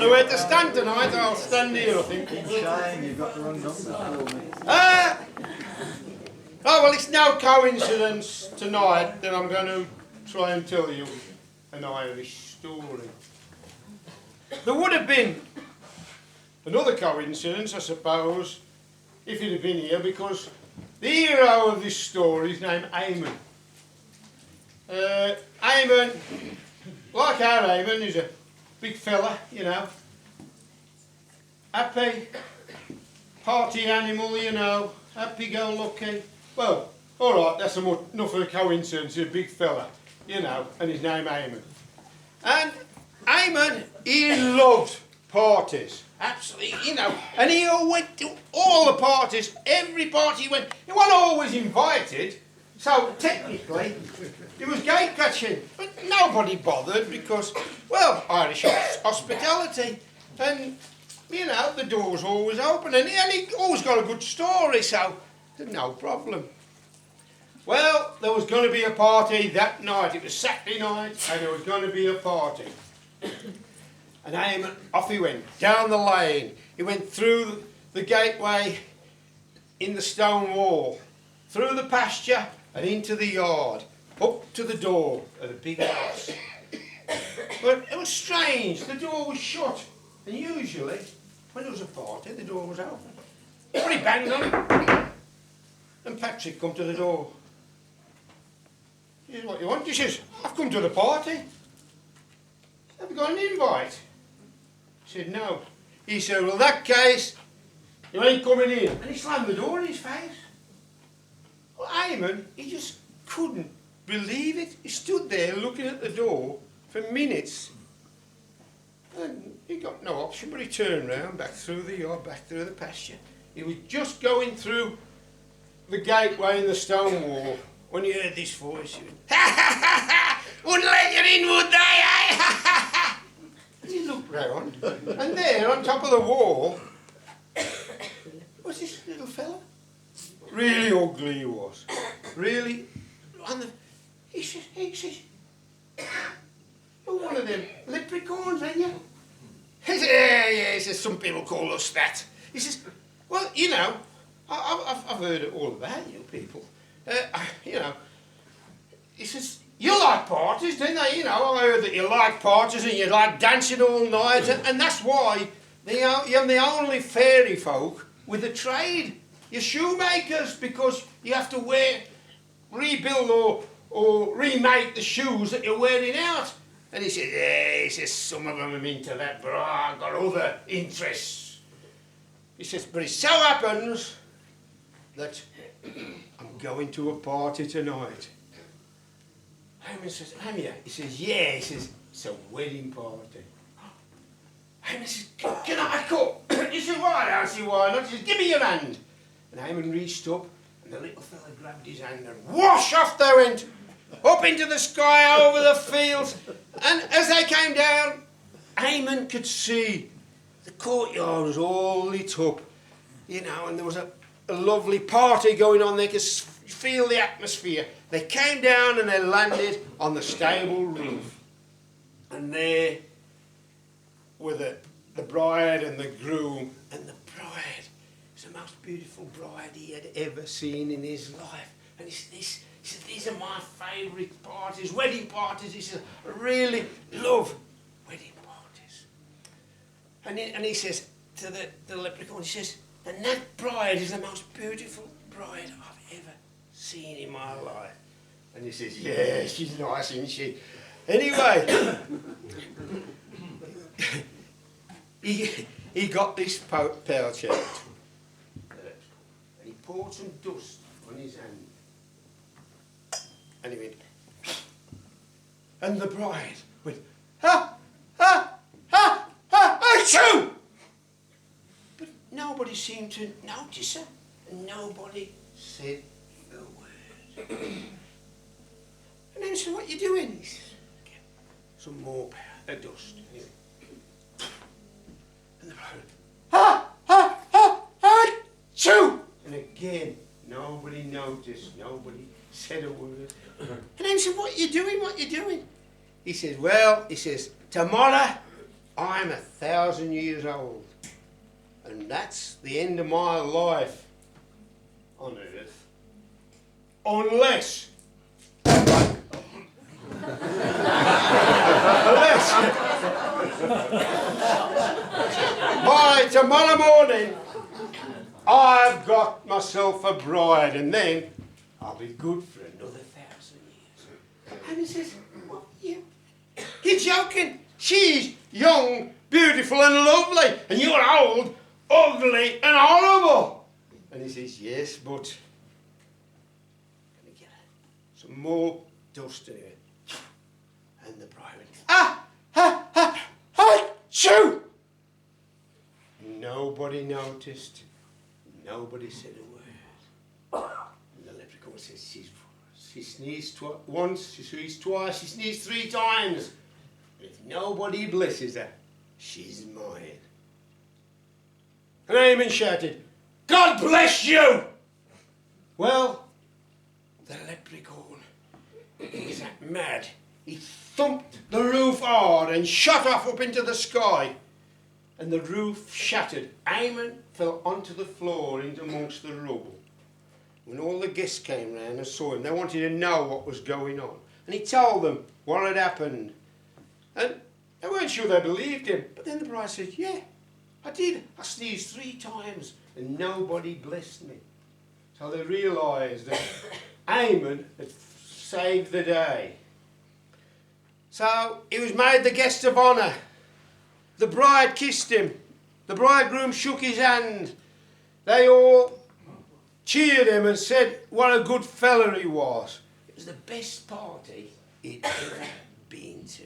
know where to stand tonight. I'll stand here, I think. Shame, you've got the wrong number. Oh, well, it's no coincidence tonight that I'm going to try and tell you an Irish story. There would have been another coincidence, I suppose, if he'd have been here, because the hero of this story is named Eamon. Eamon, like our Eamon, is a big fella, you know. Happy, party animal, you know, happy-go-lucky. Well, all right, that's enough of a coincidence. He's a big fella, you know, and his name Eamon. And Eamon, he loved parties, absolutely, you know, and he went to all the parties, every party he went. He wasn't always invited, so technically he was gate catching, but nobody bothered because, well, Irish hospitality, and, you know, the door's always open, and he always got a good story, so no problem. Well, there was going to be a party that night. It was Saturday night, and there was going to be a party. And Eamon, off he went, down the lane. He went through the gateway in the stone wall, through the pasture and into the yard, up to the door of the big house. But it was strange, the door was shut. And usually, when there was a party, the door was open. But he banged on it. And Patrick come to the door. He says, what you want? He says, I've come to the party. Have you got an invite? He said, no. He said, well, in that case, you ain't coming in. And he slammed the door in his face. Well, Eamon, he just couldn't believe it. He stood there looking at the door for minutes. And he got no option, but he turned round, back through the yard, back through the pasture. He was just going through the gateway in the stone wall when he heard this voice. He went, ha ha ha ha! Wouldn't let you in, would they, eh? And he looked round, and there on top of the wall was this little fella. Really ugly he was. Really. He says, you're one of them leprechauns, ain't you? He says, yeah, he says, some people call us that. He says, well, you know, I've heard all about you people. You know, he says, you like parties, don't they? You know, I heard that you like parties and you like dancing all night, and that's why you're the only fairy folk with a trade. You're shoemakers, because you have to rebuild or remake the shoes that you're wearing out. And he said, yeah, he says, some of them are into that, but I've got other interests. He says, but it so happens that I'm going to a party tonight. Eamon says, am you? He says, yeah. He says, it's a wedding party. Eamon says, can I come? He says, why? I said, why not? He says, give me your hand. And Eamon reached up, and the little fella grabbed his hand, and whoosh, off they went, up into the sky, over the fields. And as they came down, Eamon could see the courtyard was all lit up, you know, and there was a lovely party going on. They could feel the atmosphere. They came down and they landed on the stable roof. And there were the bride and the groom. And the bride was the most beautiful bride he had ever seen in his life. And he said, these are my favourite parties, wedding parties. He said, I really love wedding parties. And he says to the leprechaun, he says, and that bride is the most beautiful bride I've ever seen in my life. And he says, yeah, she's nice, isn't she? Anyway, he got this pear chart, and he poured some dust on his hand. And he went, and the bride went, ha, ha, ha, ha, achoo! But nobody seemed to notice her, and nobody said a word. And then he said, what are you doing? He says, get some more dust. And the bride went, ha, ha, ha, achoo! And again, nobody noticed, nobody said a word. And then he said, what are you doing, what are you doing? He says, well, tomorrow I'm 1,000 years old, and that's the end of my life on Earth. Unless by tomorrow morning I've got myself a bride, and then I'll be good for another 1,000 years. And he says, what, you're joking? She's young, beautiful and lovely, and you're old, ugly and horrible. And he says, yes, but can I get some more dust anyway? And the bride went, shoo! Nobody noticed. Nobody said a word. And the leprechaun says, she sneezed once, she sneezed twice, she sneezed 3 times. And if nobody blesses her, she's mine. And Haman shouted, God bless you! Well, the leprechaun, he was that mad. He thumped the roof hard and shot off up into the sky. And the roof shattered. Haman fell onto the floor into amongst the rubble. When all the guests came round and saw him, they wanted to know what was going on. And he told them what had happened. And they weren't sure they believed him. But then the bride said, yeah, I did. I sneezed 3 times and nobody blessed me. So they realised that Haman had saved the day. So he was made the guest of honour. The bride kissed him. The bridegroom shook his hand. They all cheered him and said what a good fella he was. It was the best party he'd ever been to.